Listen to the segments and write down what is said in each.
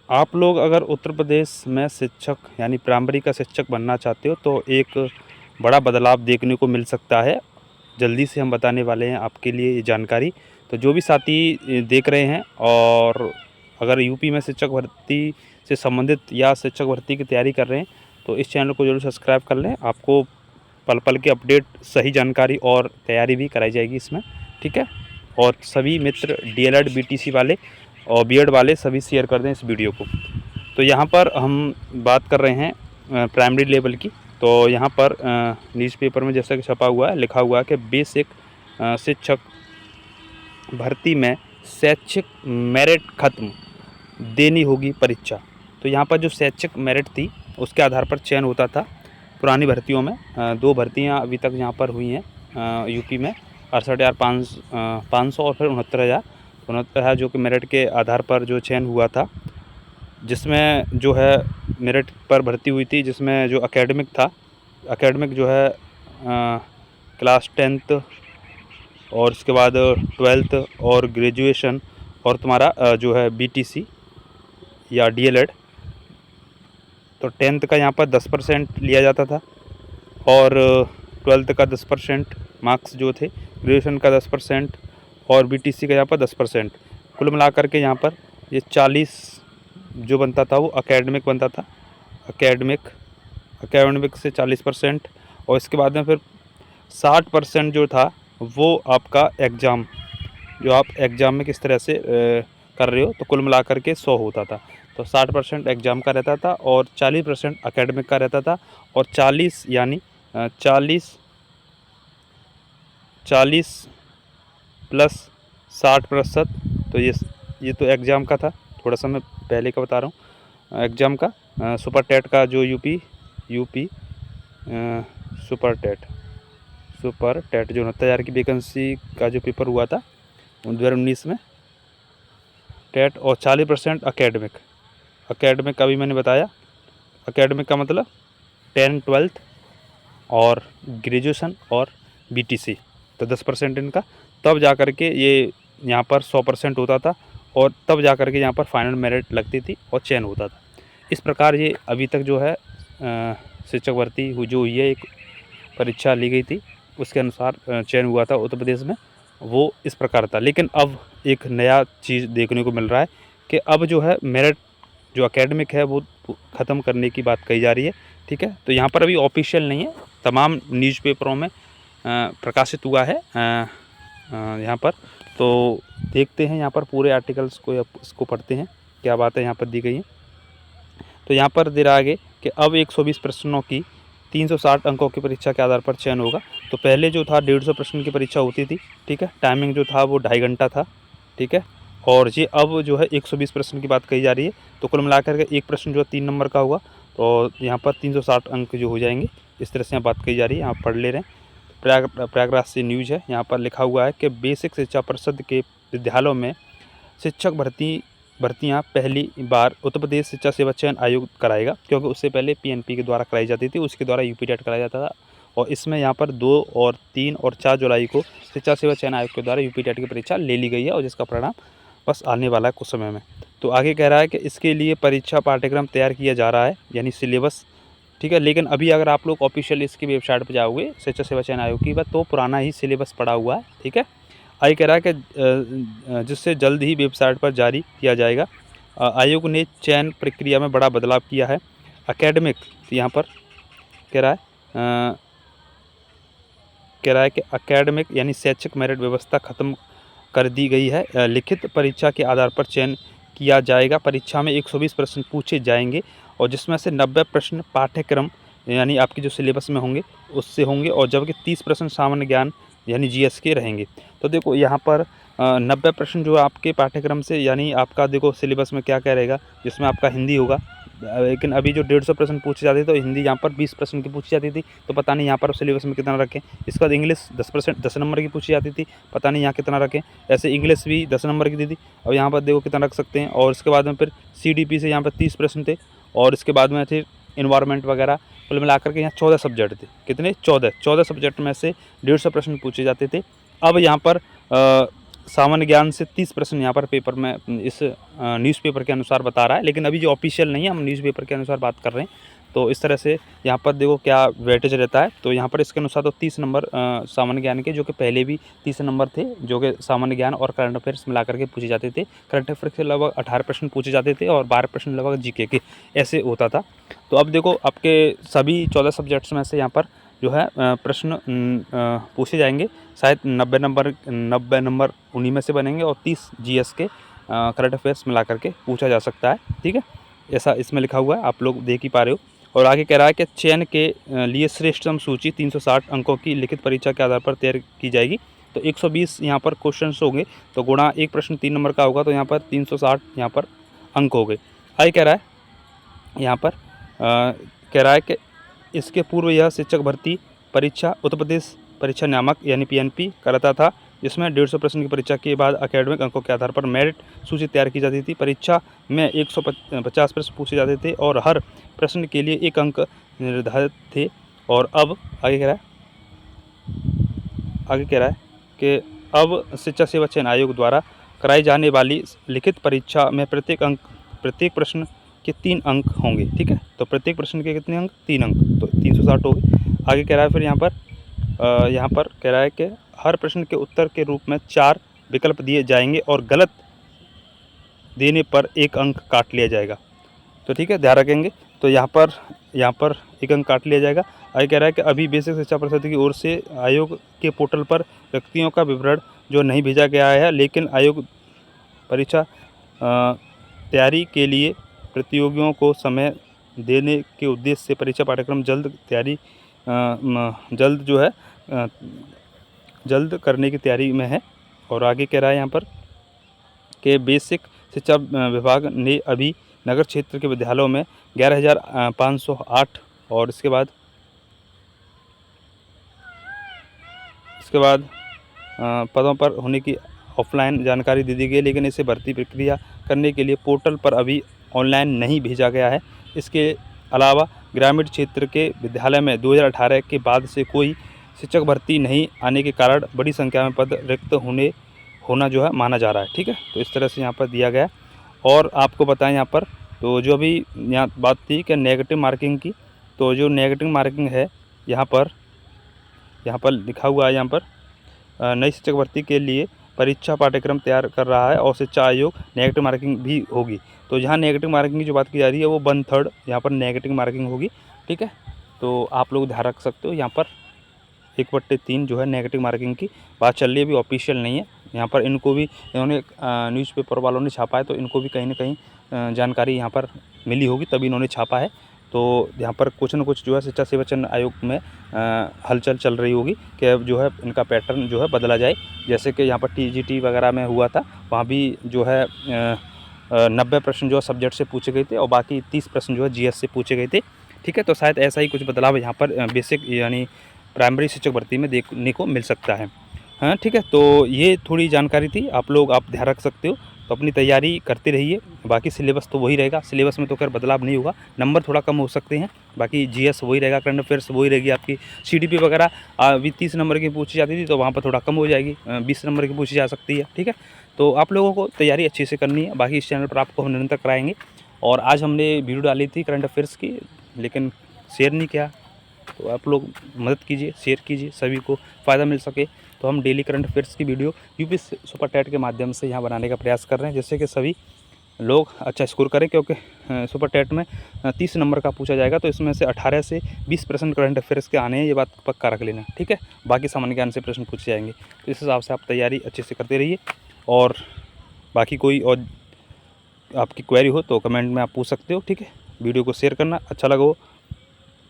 आप लोग अगर उत्तर प्रदेश में शिक्षक यानी प्राइमरी का शिक्षक बनना चाहते हो तो एक बड़ा बदलाव देखने को मिल सकता है। जल्दी से हम बताने वाले हैं आपके लिए ये जानकारी। तो जो भी साथी देख रहे हैं और अगर यूपी में शिक्षक भर्ती से संबंधित या शिक्षक भर्ती की तैयारी कर रहे हैं तो इस चैनल को जरूर सब्सक्राइब कर लें। आपको पल पल की अपडेट, सही जानकारी और तैयारी भी कराई जाएगी इसमें, ठीक है। और सभी मित्र डीएलएड बीटीसी वाले और बीएड वाले सभी शेयर कर दें इस वीडियो को। तो यहाँ पर हम बात कर रहे हैं प्राइमरी लेवल की। तो यहाँ पर न्यूज़पेपर में जैसा कि छपा हुआ है, लिखा हुआ है कि बेसिक शिक्षक भर्ती में शैक्षिक मेरिट खत्म, देनी होगी परीक्षा। तो यहाँ पर जो शैक्षिक मेरिट थी उसके आधार पर चयन होता था पुरानी भर्तियों में। 2 भर्तियाँ अभी तक यहाँ पर हुई हैं यूपी में, 68,500 और फिर 69,000 जो कि मेरिट के आधार पर जो चयन हुआ था, जिसमें जो है मेरिट पर भर्ती हुई थी, जिसमें जो एकेडमिक था, एकेडमिक जो है क्लास 10th और उसके बाद 12th और ग्रेजुएशन और तुम्हारा जो है बीटीसी या डीएलएड। तो 10th का यहाँ पर 10% लिया जाता था और 12th का 10% मार्क्स जो थे, ग्रेजुएशन का 10% और बीटीसी का यहाँ पर 10%। कुल मिलाकर के यहाँ पर ये 40 जो बनता था वो एकेडमिक बनता था। एकेडमिक से 40% और इसके बाद में फिर 60% जो था वो आपका एग्ज़ाम, जो आप एग्ज़ाम में किस तरह से कर रहे हो, तो कुल मिलाकर के 100 होता था। तो 60% एग्ज़ाम का रहता था और 40% एकेडमिक का रहता था और 40 यानी 40 प्लस 60%। तो ये तो एग्ज़ाम का था, थोड़ा सा मैं पहले का बता रहा हूँ एग्ज़ाम का। सुपर टेट का जो यूपी सुपर टेट जो 69,000 की वैकेंसी का जो पेपर हुआ था 2019 में, टेट और 40% एकेडमिक का भी मैंने बताया। एकेडमिक का मतलब 10th 12th और ग्रेजुएशन और बीटीसी, तो 10% इनका, तब जा कर के ये यहाँ पर 100% होता था और तब जा कर के यहाँ पर फाइनल मेरिट लगती थी और चयन होता था। इस प्रकार ये अभी तक जो है शिक्षक भर्ती जो हुई है, एक परीक्षा ली गई थी उसके अनुसार चयन हुआ था उत्तर प्रदेश में, वो इस प्रकार था। लेकिन अब एक नया चीज़ देखने को मिल रहा है कि अब जो है मेरिट जो एकेडमिक है वो ख़त्म करने की बात कही जा रही है, ठीक है। तो यहाँ पर अभी ऑफिशियल नहीं है, तमाम न्यूज़पेपरों में प्रकाशित हुआ है यहाँ पर। तो देखते हैं यहाँ पर पूरे आर्टिकल्स को या इसको पढ़ते हैं, क्या बातें यहाँ पर दी गई हैं। तो यहाँ पर दे रहा है कि अब 120 प्रश्नों की 360 अंकों की परीक्षा के आधार पर चयन होगा। तो पहले जो था 150 प्रश्न की परीक्षा होती थी, ठीक है। टाइमिंग जो था वो 2.5 घंटा था, ठीक है। और ये अब जो है 120 प्रश्न की बात कही जा रही है। तो कुल मिलाकर के एक प्रश्न जो है 3 नंबर का हुआ, तो यहाँ पर 360 अंक जो हो जाएंगे, इस तरह से यहाँ बात कही जा रही है। आप पढ़ ले रहे हैं, प्रयागराज से न्यूज़ है। यहाँ पर लिखा हुआ है कि बेसिक शिक्षा परिषद के विद्यालयों में शिक्षक भर्तियां पहली बार उत्तर प्रदेश शिक्षा सेवा चयन आयोग कराएगा, क्योंकि उससे पहले पीएनपी के द्वारा कराई जाती थी, उसके द्वारा यूपी टेट कराया जाता था। और इसमें यहाँ पर 2 और 3 और 4 जुलाई को शिक्षा सेवा चयन आयोग के द्वारा यूपी टेट की परीक्षा ले ली गई है और जिसका परिणाम बस आने वाला है कुछ समय में। तो आगे कह रहा है कि इसके लिए परीक्षा पाठ्यक्रम तैयार किया जा रहा है, यानी सिलेबस, ठीक है। लेकिन अभी अगर आप लोग ऑफिशियल इसकी वेबसाइट पर जाओगे शिक्षा सेवा चयन आयोग की, तो पुराना ही सिलेबस पड़ा हुआ है, ठीक है। आगे कह रहा है कि जिससे जल्द ही वेबसाइट पर जारी किया जाएगा। आयोग ने चयन प्रक्रिया में बड़ा बदलाव किया है। एकेडमिक यहाँ पर कह रहा है कि एकेडमिक यानी शैक्षिक मेरिट व्यवस्था खत्म कर दी गई है। लिखित परीक्षा के आधार पर चयन किया जाएगा। परीक्षा में 120 प्रश्न पूछे जाएंगे और जिसमें से 90 प्रश्न पाठ्यक्रम यानी आपके जो सिलेबस में होंगे उससे होंगे, और जबकि 30 प्रश्न सामान्य ज्ञान यानी जीएस के रहेंगे। तो देखो यहाँ पर 90 प्रश्न जो आपके पाठ्यक्रम से, यानी आपका देखो सिलेबस में क्या क्या रहेगा, जिसमें आपका हिंदी होगा। लेकिन अभी जो 150 प्रश्न पूछे जाते थे तो हिंदी यहाँ पर 20 प्रश्न की पूछी जाती थी, तो पता नहीं यहाँ पर सिलेबस में कितना रखें। इसके बाद इंग्लिश 10 नंबर की पूछी जाती थी, पता नहीं यहाँ कितना रखें। ऐसे इंग्लिश भी 10 नंबर की दी थी, और यहाँ पर देखो कितना रख सकते हैं। और इसके बाद में फिर सीडीपी से यहाँ पर 30 प्रश्न थे, और इसके बाद में थे इन्वायरमेंट वगैरह। कुल मिलाकर के यहाँ 14 सब्जेक्ट थे। कितने? 14 सब्जेक्ट में से 150 प्रश्न पूछे जाते थे। अब यहाँ पर सामान्य ज्ञान से 30 प्रश्न यहाँ पर पेपर में इस न्यूज़पेपर के अनुसार बता रहा है, लेकिन अभी जो ऑफिशियल नहीं है, हम न्यूज़पेपर के अनुसार बात कर रहे हैं। तो इस तरह से यहाँ पर देखो क्या वेटेज रहता है। तो यहाँ पर इसके अनुसार तो 30 नंबर सामान्य ज्ञान के, जो कि पहले भी 30 नंबर थे, जो कि सामान्य ज्ञान और करंट अफेयर्स मिला करके पूछे जाते थे। करंट अफेयर्स के लगभग 18 प्रश्न पूछे जाते थे और 12 प्रश्न लगभग जीके के, ऐसे होता था। तो अब देखो आपके सभी 14 सब्जेक्ट्स में से यहाँ पर जो है प्रश्न पूछे जाएंगे। शायद 90 नंबर उन्हीं में से बनेंगे और 30 जीएस के करंट अफेयर्स मिला करके पूछा जा सकता है। ठीक है, ऐसा इसमें लिखा हुआ है, आप लोग देख ही पा रहे हो। और आगे कह रहा है कि चयन के लिए श्रेष्ठतम सूची 360 अंकों की लिखित परीक्षा के आधार पर तैयार की जाएगी। तो 120 यहाँ पर क्वेश्चंस होंगे, तो गुणा एक प्रश्न 3 नंबर का होगा, तो यहाँ पर 360 यहाँ पर अंक हो गए। आगे कह रहा है यहाँ पर कह रहा है कि इसके पूर्व यह शिक्षक भर्ती परीक्षा उत्तर प्रदेश परीक्षा नियामक यानी पीएनपी कराता था, जिसमें 150 प्रश्न की परीक्षा के बाद एकेडमिक अंकों के आधार पर मेरिट सूची तैयार की जाती थी। परीक्षा में 150 प्रश्न पूछे जाते थे और हर प्रश्न के लिए 1 अंक निर्धारित थे। और अब आगे कह रहा है कि अब शिक्षा सेवा चयन आयोग द्वारा कराई जाने वाली लिखित परीक्षा में प्रत्येक प्रश्न के 3 अंक होंगे। ठीक है, तो प्रत्येक प्रश्न के कितने अंक? 3 अंक, तो 360 हो गए। आगे कह रहा है फिर यहाँ पर कह रहा है कि हर प्रश्न के उत्तर के रूप में 4 विकल्प दिए जाएंगे और गलत देने पर 1 अंक काट लिया जाएगा। तो ठीक है, ध्यान रखेंगे। तो यहाँ पर 1 अंक काट लिया जाएगा। आगे कह रहा है कि अभी बेसिक शिक्षा परिषद की ओर से आयोग के पोर्टल पर व्यक्तियों का विवरण जो नहीं भेजा गया है, लेकिन आयोग परीक्षा तैयारी के लिए प्रतियोगियों को समय देने के उद्देश्य से परीक्षा पाठ्यक्रम जल्द करने की तैयारी में है। और आगे कह रहा है यहाँ पर कि बेसिक शिक्षा विभाग ने अभी नगर क्षेत्र के विद्यालयों में 11,508 और इसके बाद पदों पर होने की ऑफलाइन जानकारी दे दी गई, लेकिन इसे भर्ती प्रक्रिया करने के लिए पोर्टल पर अभी ऑनलाइन नहीं भेजा गया है। इसके अलावा ग्रामीण क्षेत्र के विद्यालय में 2018 के बाद से कोई शिक्षक भर्ती नहीं आने के कारण बड़ी संख्या में पद रिक्त होना जो है माना जा रहा है। ठीक है, तो इस तरह से यहाँ पर दिया गया। और आपको बताएं यहाँ पर, तो जो अभी यहाँ बात थी कि नेगेटिव मार्किंग की, तो जो नेगेटिव मार्किंग है यहाँ पर लिखा हुआ है, यहाँ पर नई शिक्षक भर्ती के लिए परीक्षा पाठ्यक्रम तैयार कर रहा है और शिक्षा आयोग नेगेटिव मार्किंग भी होगी। तो यहाँ नेगेटिव मार्किंग की जो बात की जा रही है वो 1/3 यहाँ पर नेगेटिव मार्किंग होगी। ठीक है, तो आप लोग ध्यान रख सकते हो। यहाँ पर 1/3 जो है नेगेटिव मार्किंग की बात चल रही है, अभी ऑफिशियल नहीं है। यहाँ पर इनको भी इन्होंने न्यूज़पेपर वालों ने छापा है, तो इनको भी कहीं ना कहीं जानकारी यहाँ पर मिली होगी, तभी इन्होंने छापा है। तो यहाँ पर कुछ न कुछ जो है शिक्षा सेवा चयन आयोग में हलचल चल रही होगी कि अब जो है इनका पैटर्न जो है बदला जाए। जैसे कि यहाँ पर टीजीटी वगैरह में हुआ था, वहाँ भी जो है 90 प्रश्न जो है सब्जेक्ट से पूछे गए थे और बाकी 30 प्रश्न जो है जीएस से पूछे गए थे। ठीक है, तो शायद ऐसा ही कुछ बदलाव यहाँ पर बेसिक यानी प्राइमरी शिक्षक भर्ती में देखने को मिल सकता है। हाँ ठीक है, तो ये थोड़ी जानकारी थी, आप ध्यान रख सकते हो। तो अपनी तैयारी करते रहिए, बाकी सिलेबस तो वही रहेगा। सिलेबस में तो खैर बदलाव नहीं होगा, नंबर थोड़ा कम हो सकते हैं, बाकी जीएस वही रहेगा, करंट अफेयर्स वही रहेगी। आपकी सीडीपी वगैरह अभी 30 नंबर की पूछी जाती थी, तो वहाँ पर थोड़ा कम हो जाएगी, 20 नंबर की पूछी जा सकती है। ठीक है, तो आप लोगों को तैयारी अच्छे से करनी है। बाकी इस चैनल पर आपको हम निरंतर कराएंगे। और आज हमने वीडियो डाली थी करंट अफेयर्स की, लेकिन शेयर नहीं किया, तो आप लोग मदद कीजिए, शेयर कीजिए, सभी को फ़ायदा मिल सके। तो हम डेली करंट अफेयर्स की वीडियो यूपी सुपर टेट के माध्यम से यहाँ बनाने का प्रयास कर रहे हैं, जिससे कि सभी लोग अच्छा स्कोर करें। क्योंकि सुपर टेट में 30 नंबर का पूछा जाएगा, तो इसमें से 18 से 20% करंट अफेयर्स के आने हैं, ये बात पक्का रख लेना। ठीक है, बाकी सामान्य ज्ञान से प्रश्न पूछे जाएंगे, तो इस हिसाब से आप तैयारी अच्छे से करते रहिए। और बाकी कोई और आपकी क्वेरी हो तो कमेंट में आप पूछ सकते हो। ठीक है, वीडियो को शेयर करना, अच्छा लगा हो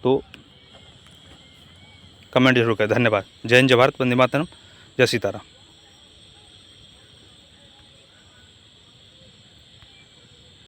तो कमेंट जरूर करें। धन्यवाद। जय हिंद, जय भारत, वंदे मातरम, जय सीताराम।